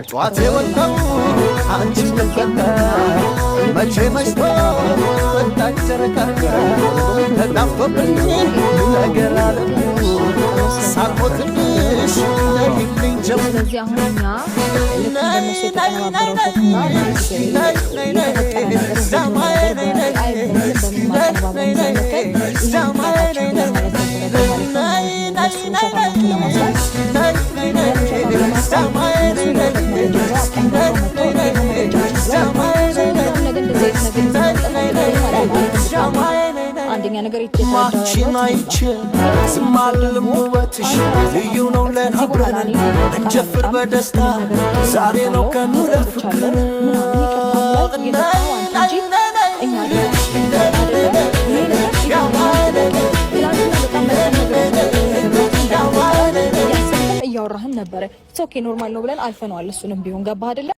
ጠዋት የወጣው አንቺም ልፈታ መቼ መሽቶ ወጣች ጨረቃ ተጣፍቶብኝ ነገር አለሙ ሳልሞትልሽ ነይልኝ ጀምር ስለዚህ አሁን እኛ ለነሱ አንደኛ ነገር ይተዳዳይች ስማልም ውበትሽ ልዩ ነው ለናብረን እንጀፍር በደስታ ዛሬ ነው ቀኑ ለፍቅር እያወራህን ነበረ ኦኬ ኖርማል ነው ብለን አልፈነዋል እሱንም ቢሆን ገባህ አይደለ